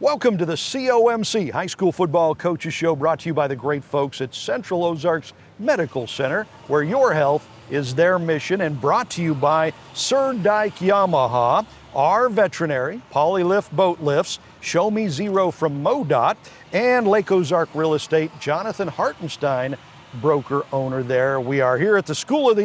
Welcome to the COMC High School Football Coaches Show, brought to you by the great folks at Central Ozarks Medical Center, where your health is their mission, and brought to you by Sir Dyke Yamaha, our veterinary, Polylift Boat Lifts, Show Me Zero from MoDOT, and Lake Ozark Real Estate, Jonathan Hartenstein, broker owner there. We are here at the School of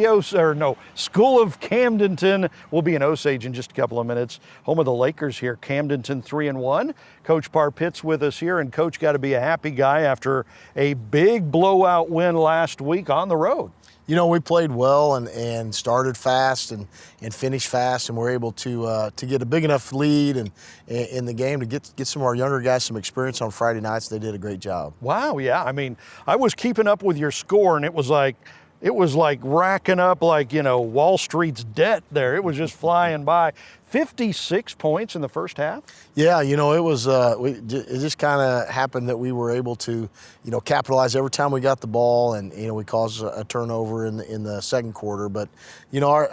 Camdenton. We'll be in Osage in just a couple of minutes. Home of the Lakers here, Camdenton 3-1. Coach Parpitt's with us here, and Coach got to be a happy guy after a big blowout win last week on the road. You know, we played well and started fast and finished fast, and we're able to get a big enough lead and in the game to get some of our younger guys some experience on Friday nights. They did a great job. Wow, yeah. I mean, I was keeping up with your score, and it was like racking up like, you know, Wall Street's debt there. It was just flying by. 56 points in the first half? Yeah, you know, it was. It just kind of happened that we were able to, you know, capitalize every time we got the ball, and you know, we caused a turnover in the second quarter. But you know,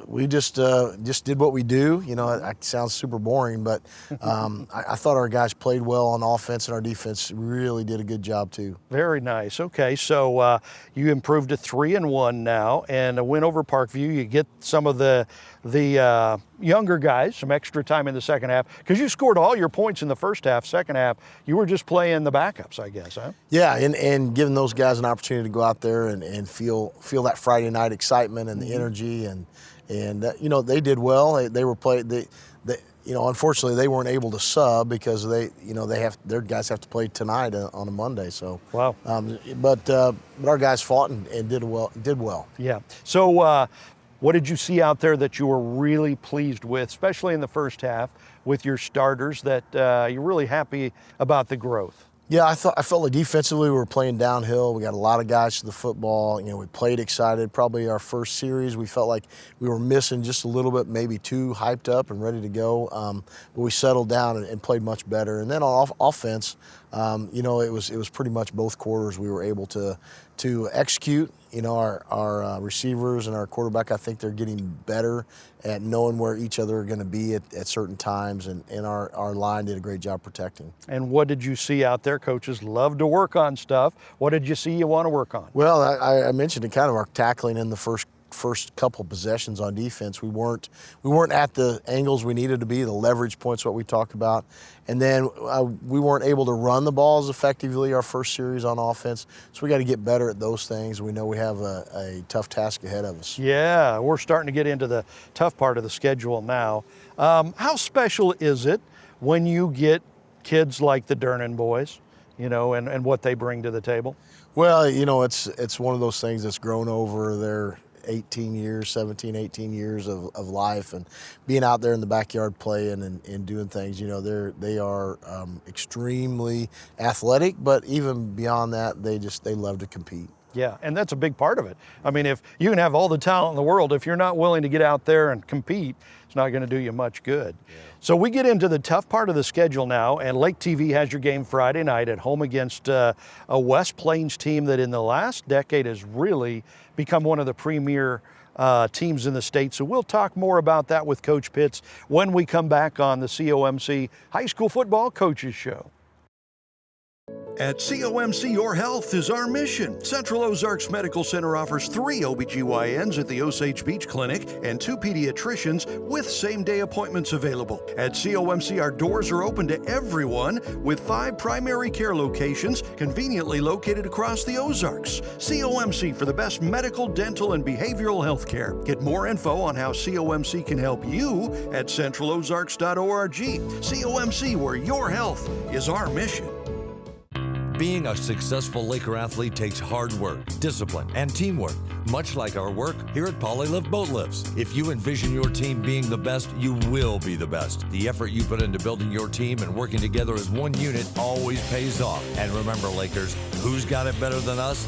we just did what we do. You know, it sounds super boring, but I thought our guys played well on offense, and our defense really did a good job too. Very nice. Okay, so you improved to 3-1 now, and a win over Parkview. You get some of the younger guys some extra time in the second half, because you scored all your points in the first half. Second half, you were just playing the backups, I guess, huh? Yeah, and giving those guys an opportunity to go out there and feel that Friday night excitement and the energy, and you know, they did well. They were played. You know, unfortunately, they weren't able to sub because their guys have to play tonight on a Monday. So wow. But our guys fought and did well. Yeah. So what did you see out there that you were really pleased with, especially in the first half with your starters, that you're really happy about the growth? Yeah, I felt like defensively we were playing downhill. We got a lot of guys to the football. You know, we played excited. Probably our first series, we felt like we were missing just a little bit, maybe too hyped up and ready to go. But we settled down and played much better. And then on offense, you know, it was pretty much both quarters we were able to execute. You know, our receivers and our quarterback, I think they're getting better at knowing where each other are going to be at certain times, and our line did a great job protecting. And what did you see out there? Coaches love to work on stuff. What did you see you want to work on? Well, I mentioned it, kind of our tackling in the first couple possessions on defense. We weren't at the angles we needed to be. The leverage points, what we talked about, and then we weren't able to run the balls effectively our first series on offense. So we got to get better at those things. We know we have a tough task ahead of us. Yeah, we're starting to get into the tough part of the schedule now. How special is it when you get kids like the Durnan boys, you know, and what they bring to the table? Well, you know, it's one of those things that's grown over their 18 years, 17, 18 years of life, and being out there in the backyard playing and doing things. You know, they are extremely athletic, but even beyond that, they love to compete. Yeah, and that's a big part of it. I mean, if you can have all the talent in the world, if you're not willing to get out there and compete, it's not going to do you much good. Yeah. So we get into the tough part of the schedule now, and Lake TV has your game Friday night at home against a West Plains team that in the last decade has really become one of the premier teams in the state. So we'll talk more about that with Coach Pitts when we come back on the COMC High School Football Coaches Show. At COMC, your health is our mission. Central Ozarks Medical Center offers 3 OBGYNs at the Osage Beach Clinic and 2 pediatricians with same-day appointments available. At COMC, our doors are open to everyone with 5 primary care locations conveniently located across the Ozarks. COMC for the best medical, dental, and behavioral health care. Get more info on how COMC can help you at centralozarks.org. COMC, where your health is our mission. Being a successful Laker athlete takes hard work, discipline, and teamwork, much like our work here at Polylift Boat Lifts. If you envision your team being the best, you will be the best. The effort you put into building your team and working together as one unit always pays off. And remember, Lakers, who's got it better than us?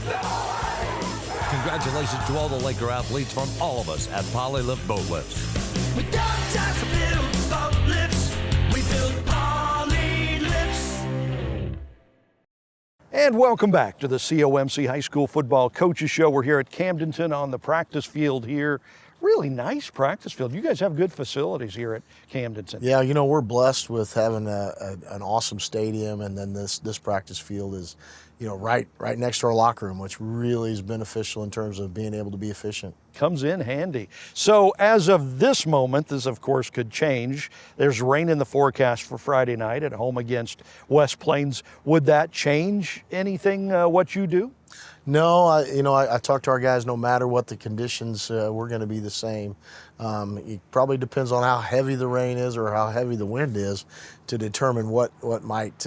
Congratulations to all the Laker athletes from all of us at Polylift Boat Lifts. We don't just build boat lifts, we build Polylifts. And welcome back to the COMC High School Football Coaches Show. We're here at Camdenton on the practice field here, really nice practice field. You guys have good facilities here at Camdenton. Yeah, we're blessed with having an awesome stadium, and then this practice field is, right next to our locker room, which really is beneficial in terms of being able to be efficient. Comes in handy. So as of this moment, this of course could change. There's rain in the forecast for Friday night at home against West Plains. Would that change anything, what you do? No, I talk to our guys. No matter what the conditions, we're going to be the same. It probably depends on how heavy the rain is or how heavy the wind is to determine what might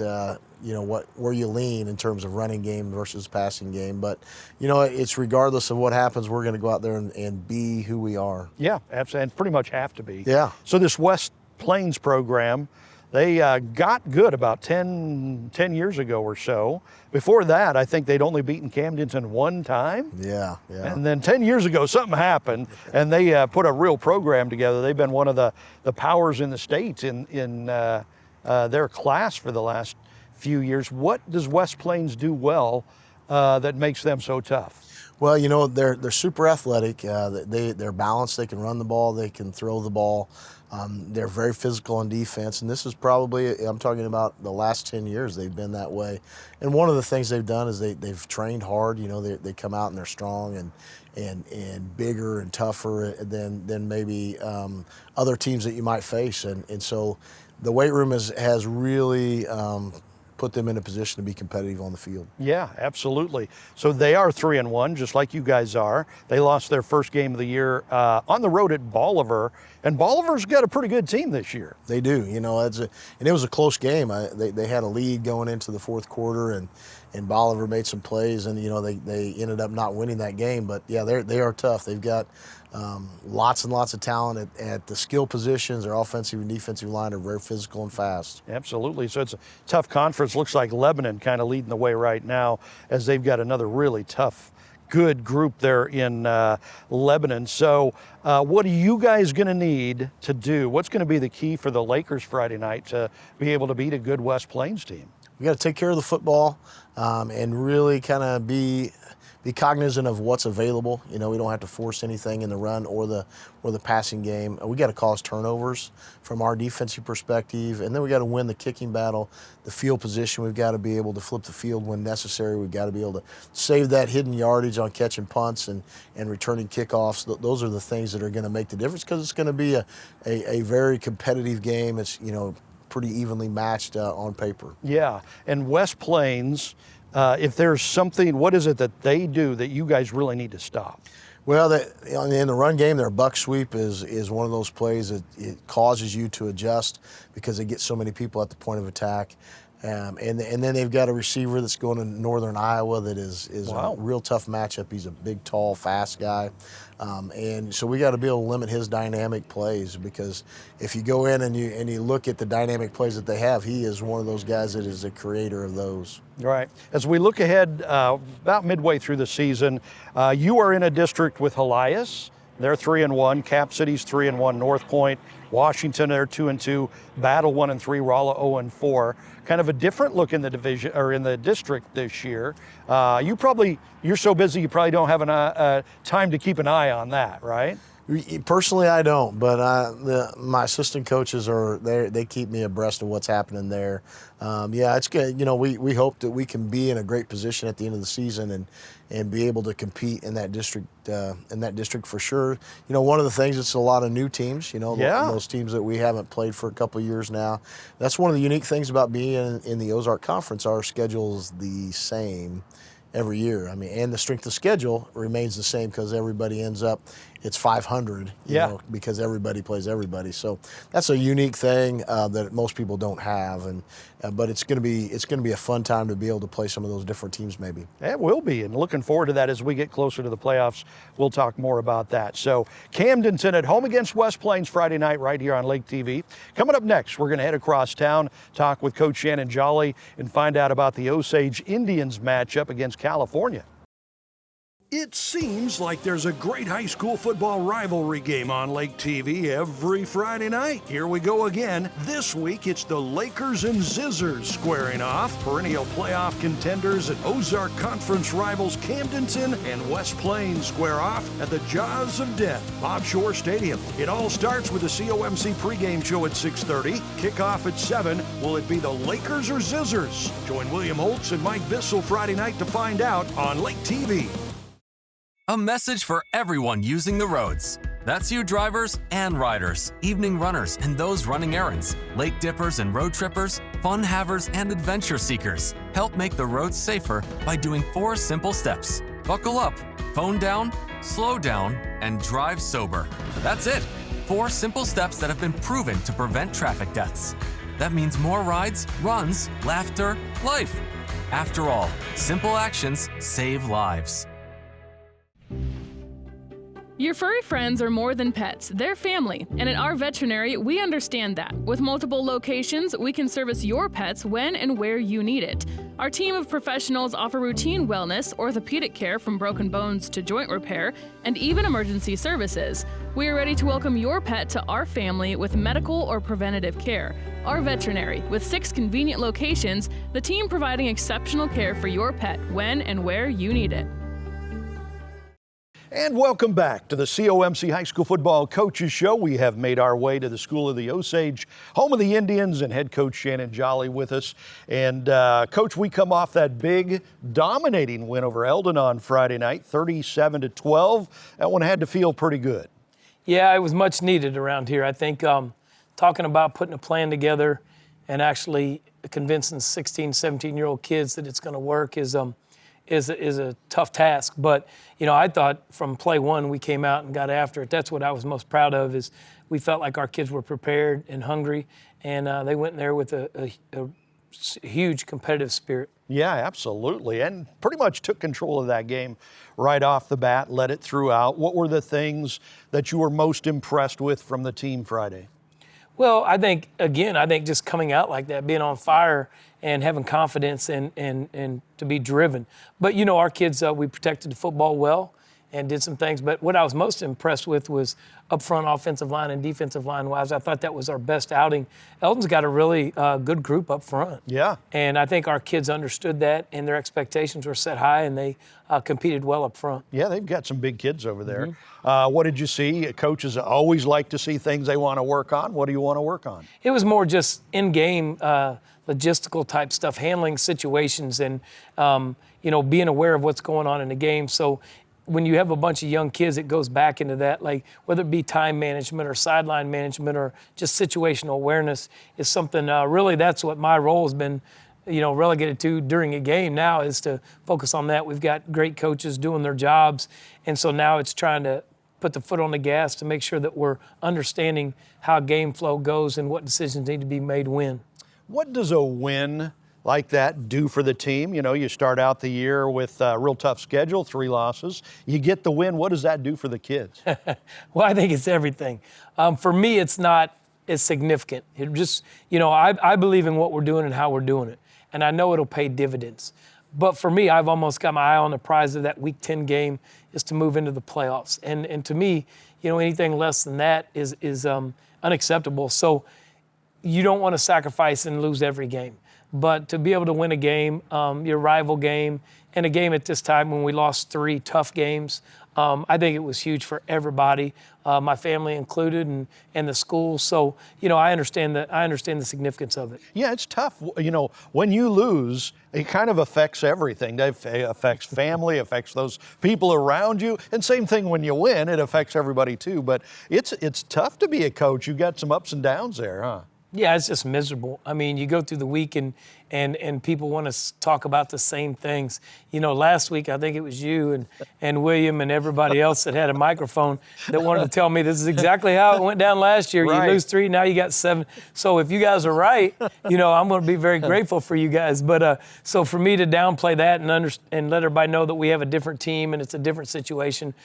where you lean in terms of running game versus passing game. But it's regardless of what happens, we're going to go out there and be who we are. Yeah, absolutely, and pretty much have to be. Yeah. So this West Plains program, they got good about 10 years ago or so. Before that, I think they'd only beaten Camdenton one time. Yeah. And then 10 years ago, something happened, and they put a real program together. They've been one of the powers in the state in their class for the last few years. What does West Plains do well that makes them so tough? Well, they're super athletic. They're balanced. They can run the ball. They can throw the ball. They're very physical on defense, and this is probably, I'm talking about the last 10 years, they've been that way. And one of the things they've done is they've trained hard. They come out and they're strong and bigger and tougher than maybe other teams that you might face. And so the weight room has really put them in a position to be competitive on the field. Yeah, absolutely. So they are 3-1, just like you guys are. They lost their first game of the year on the road at Bolivar, and Bolivar's got a pretty good team this year. They do, and it was a close game. They had a lead going into the fourth quarter, and Bolivar made some plays, and they ended up not winning that game. But yeah, they are tough. They've got lots and lots of talent at the skill positions. Their offensive and defensive line are very physical and fast. Absolutely. So it's a tough conference. Looks like Lebanon kind of leading the way right now, as they've got another really tough, good group there in Lebanon. So what are you guys going to need to do? What's going to be the key for the Lakers Friday night to be able to beat a good West Plains team? We got to take care of the football and really kind of be cognizant of what's available. We don't have to force anything in the run or the passing game. We got to cause turnovers from our defensive perspective, and then we got to win the kicking battle, the field position. We've got to be able to flip the field when necessary. We've got to be able to save that hidden yardage on catching punts and returning kickoffs. Those are the things that are going to make the difference, because it's going to be a very competitive game. It's pretty evenly matched on paper. Yeah, and West Plains, if there's something, what is it that they do that you guys really need to stop? Well, in the run game, their buck sweep is one of those plays that it causes you to adjust because they get so many people at the point of attack. And then they've got a receiver that's going to Northern Iowa that is Wow. a real tough matchup. He's a big, tall, fast guy. And so we got to be able to limit his dynamic plays, because if you go in and you look at the dynamic plays that they have, he is one of those guys that is the creator of those. Right. As we look ahead about midway through the season, you are in a district with Helias. They're 3-1. Cap City's 3-1. North Point, Washington, they're 2-2. Battle 1-3. Rolla 0-4. Kind of a different look in the division or in the district this year. You're so busy you probably don't have time to keep an eye on that, right? Personally, I don't, but my assistant coaches are there. They keep me abreast of what's happening there. Yeah, it's good. We hope that we can be in a great position at the end of the season and be able to compete in that district for sure. One of the things, it's a lot of new teams. Yeah. Those teams that we haven't played for a couple of years now. That's one of the unique things about being in the Ozark Conference. Our schedule is the same every year. And the strength of schedule remains the same, because everybody ends up, it's 500, because everybody plays everybody. So that's a unique thing that most people don't have. But it's going to be a fun time to be able to play some of those different teams maybe. It will be, and looking forward to that as we get closer to the playoffs. We'll talk more about that. So Camdenton at home against West Plains Friday night right here on Lake TV. Coming up next, we're going to head across town, talk with Coach Shannon Jolly, and find out about the Osage Indians matchup against California. It seems like there's a great high school football rivalry game on Lake TV every Friday night. Here we go again. This week, it's the Lakers and Zizzers squaring off. Perennial playoff contenders and Ozark Conference rivals Camdenton and West Plains square off at the Jaws of Death, Bob Shore Stadium. It all starts with the COMC pregame show at 6:30. Kickoff at 7. Will it be the Lakers or Zizzers? Join William Holtz and Mike Bissell Friday night to find out on Lake TV. A message for everyone using the roads. That's you drivers and riders, evening runners and those running errands, lake dippers and road trippers, fun havers and adventure seekers. Help make the roads safer by doing 4 simple steps. Buckle up, phone down, slow down, and drive sober. That's it. 4 simple steps that have been proven to prevent traffic deaths. That means more rides, runs, laughter, life. After all, simple actions save lives. Your furry friends are more than pets, they're family, and at our veterinary, we understand that. With multiple locations, we can service your pets when and where you need it. Our team of professionals offer routine wellness, orthopedic care from broken bones to joint repair, and even emergency services. We are ready to welcome your pet to our family with medical or preventative care. Our veterinary, with 6 convenient locations, the team providing exceptional care for your pet when and where you need it. And welcome back to the COMC High School Football Coaches Show. We have made our way to the School of the Osage, home of the Indians, and head coach Shannon Jolly with us. And Coach, we come off that big, dominating win over Eldon on Friday night, 37-12. That one had to feel pretty good. Yeah, it was much needed around here. I think talking about putting a plan together and actually convincing 16, 17-year-old kids that it's going to work is a tough task. But, you know, I thought from play one we came out and got after it. That's what I was most proud of, is we felt like our kids were prepared and hungry, and they went in there with a huge competitive spirit. Yeah, absolutely. And pretty much took control of that game right off the bat, led it throughout. What were the things that you were most impressed with from the team Friday? Well, I think just coming out like that, being on fire and having confidence and to be driven. But, you know, our kids, we protected the football well and did some things. But what I was most impressed with was up front, offensive line and defensive line wise. I thought that was our best outing. Eldon's got a really good group up front. Yeah. And I think our kids understood that, and their expectations were set high, and they competed well up front. Yeah, they've got some big kids over there. Mm-hmm. What did you see? Coaches always like to see things they want to work on. What do you want to work on? It was more just in-game logistical type stuff, handling situations and, you know, being aware of what's going on in the game. So when you have a bunch of young kids, it goes back into that, like whether it be time management or sideline management or just situational awareness is something, really that's what my role has been, you know, relegated to during a game now, is to focus on that. We've got great coaches doing their jobs, and so now it's trying to put the foot on the gas to make sure that we're understanding how game flow goes and what decisions need to be made when. What does a win like that do for the team? You know, you start out the year with a real tough schedule, 3 losses. You get the win. What does that do for the kids? Well, I think it's everything. For me, it's not as significant. It just, you know, I believe in what we're doing and how we're doing it, and I know it'll pay dividends. But for me, I've almost got my eye on the prize of that Week 10 game is to move into the playoffs. And to me, you know, anything less than that is unacceptable. So you don't want to sacrifice and lose every game. But to be able to win a game, your rival game, and a game at this time when we lost 3 tough games, I think it was huge for everybody, my family included, and the school. So, you know, I understand the significance of it. Yeah, it's tough. You know, when you lose, it kind of affects everything. It affects family, affects those people around you, and same thing when you win, it affects everybody too. But it's tough to be a coach. You got some ups and downs there, huh? Yeah, it's just miserable. I mean, you go through the week and people want to talk about the same things. You know, last week I think it was you and William and everybody else that had a microphone that wanted to tell me this is exactly how it went down last year. Right. You lose 3, now you got 7. So if you guys are right, you know, I'm going to be very grateful for you guys. But so for me to downplay that and let everybody know that we have a different team and it's a different situation,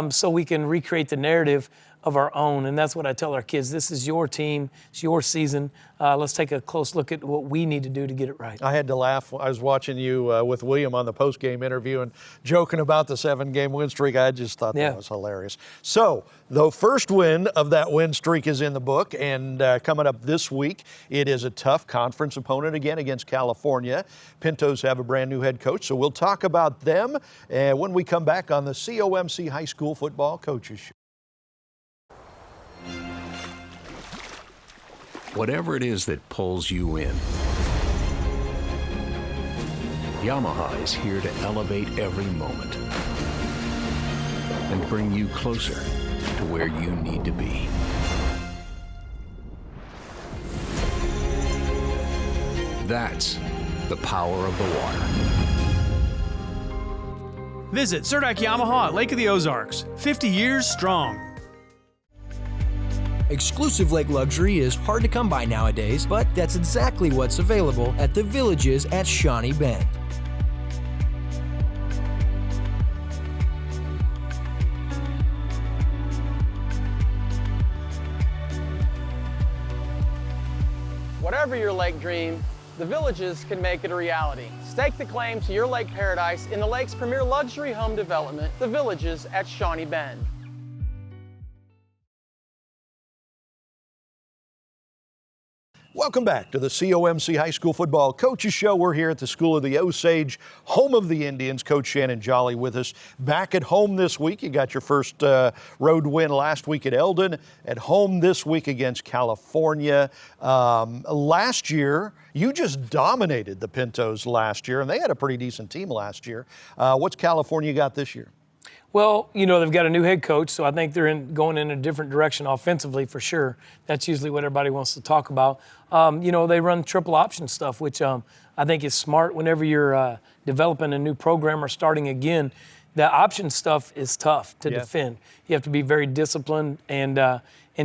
so we can recreate the narrative of our own. And that's what I tell our kids. This is your team. It's your season. Let's take a close look at what we need to do to get it right. I had to laugh. I was watching you with William on the post-game interview and joking about the 7-game win streak. I just thought that was hilarious. So the first win of that win streak is in the book, and coming up this week, it is a tough conference opponent again against California. Pintos have a brand new head coach, so we'll talk about them when we come back on the COMC High School Football Coaches Show. Whatever it is that pulls you in, Yamaha is here to elevate every moment and bring you closer to where you need to be. That's the power of the water. Visit Surdak Yamaha at Lake of the Ozarks, 50 years strong. Exclusive lake luxury is hard to come by nowadays, but that's exactly what's available at the Villages at Shawnee Bend. Whatever your lake dream, the Villages can make it a reality. Stake the claim to your lake paradise in the lake's premier luxury home development, the Villages at Shawnee Bend. Welcome back to the COMC High School Football Coaches Show. We're here at the School of the Osage, home of the Indians. Coach Shannon Jolly with us. Back at home this week. You got your first road win last week at Eldon. At home this week against California. Last year, you just dominated the Pintos last year, and they had a pretty decent team last year. What's California got this year? Well, you know, they've got a new head coach, so I think they're going in a different direction offensively for sure. That's usually what everybody wants to talk about. You know, they run triple option stuff, which I think is smart whenever you're developing a new program or starting again. The option stuff is tough to defend. You have to be very disciplined and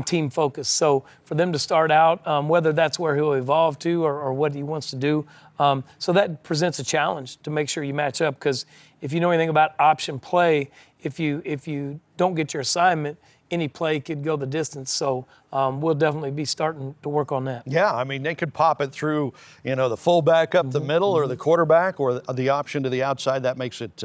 team focused. So for them to start out, whether that's where he'll evolve to or what he wants to do, so that presents a challenge to make sure you match up, because if you know anything about option play, if you don't get your assignment, any play could go the distance. So we'll definitely be starting to work on that. Yeah, I mean, they could pop it through, you know, the fullback up the middle or the quarterback or the option to the outside. That makes it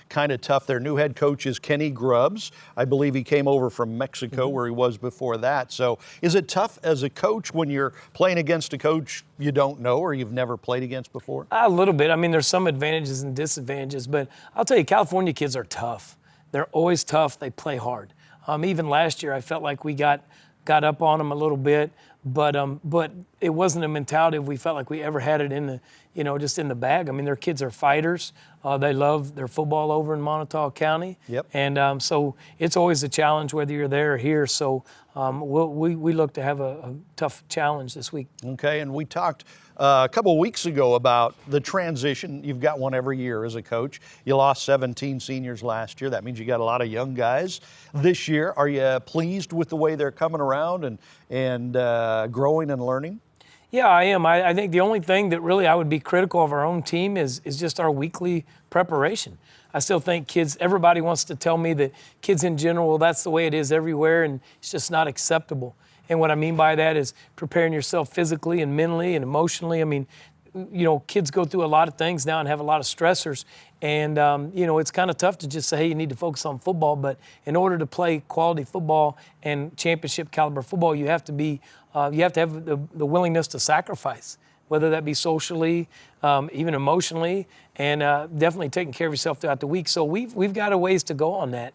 kind of tough. Their new head coach is Kenny Grubbs. I believe he came over from Mexico where he was before that. So is it tough as a coach when you're playing against a coach you don't know or you've never played against before? A little bit. I mean, there's some advantages and disadvantages, but I'll tell you, California kids are tough. They're always tough. They play hard. Even last year, I felt like we got up on them a little bit, but it wasn't a mentality we felt like we ever had it in the, you know, just in the bag. I mean, their kids are fighters. They love their football over in Montauk County. Yep. And so it's always a challenge whether you're there or here. So we look to have a tough challenge this week. Okay, and we talked a couple of weeks ago about the transition. You've got one every year as a coach. You lost 17 seniors last year. That means you got a lot of young guys this year. Are you pleased with the way they're coming around and growing and learning? Yeah, I am. I think the only thing that really I would be critical of our own team is just our weekly preparation. I still think kids, everybody wants to tell me that kids in general, well, that's the way it is everywhere, and it's just not acceptable. And what I mean by that is preparing yourself physically and mentally and emotionally. I mean, you know, kids go through a lot of things now and have a lot of stressors. And, you know, it's kind of tough to just say, hey, you need to focus on football. But in order to play quality football and championship caliber football, you have to have the willingness to sacrifice, whether that be socially, even emotionally, and definitely taking care of yourself throughout the week. So we've got a ways to go on that.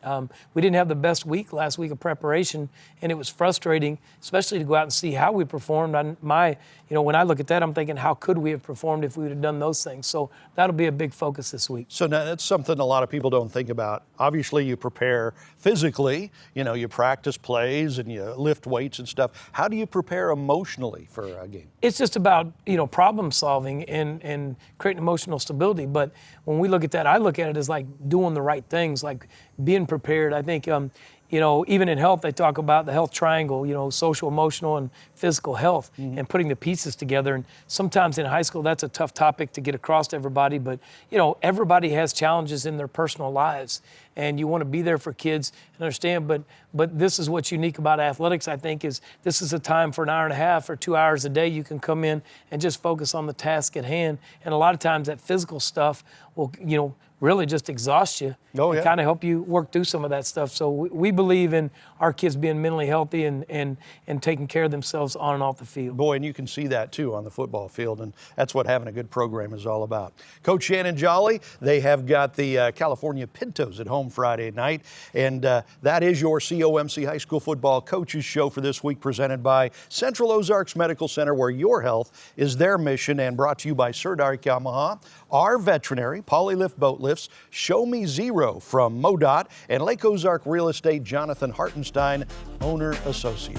We didn't have the best week last week of preparation, and it was frustrating, especially to go out and see how we performed. When I look at that, I'm thinking, how could we have performed if we would have done those things? So that'll be a big focus this week. So now that's something a lot of people don't think about. Obviously, you prepare physically. You know, you practice plays and you lift weights and stuff. How do you prepare emotionally for a game? It's just about, you know, problem solving and creating emotional stability. But when we look at that, I look at it as like doing the right things, like being prepared. I think, you know, even in health, they talk about the health triangle, you know, social, emotional, and physical health, and putting the pieces together. And sometimes in high school, that's a tough topic to get across to everybody. But, you know, everybody has challenges in their personal lives, and you want to be there for kids and understand. But this is what's unique about athletics, I think, is this is a time for an hour and a half or 2 hours a day you can come in and just focus on the task at hand. And a lot of times that physical stuff will, you know, really just exhaust you and kind of help you work through some of that stuff. So we believe in our kids being mentally healthy and taking care of themselves on and off the field. Boy, and you can see that too on the football field, and that's what having a good program is all about. Coach Shannon Jolly, they have got the California Pintos at home Friday night, and that is your COMC High School Football Coaches Show for this week, presented by Central Ozarks Medical Center, where your health is their mission, and brought to you by Surdark Yamaha, our veterinary, Polylift Boat Lifts, Show Me Zero from MoDOT, and Lake Ozark Real Estate, Jonathan Hartenstein, owner associate.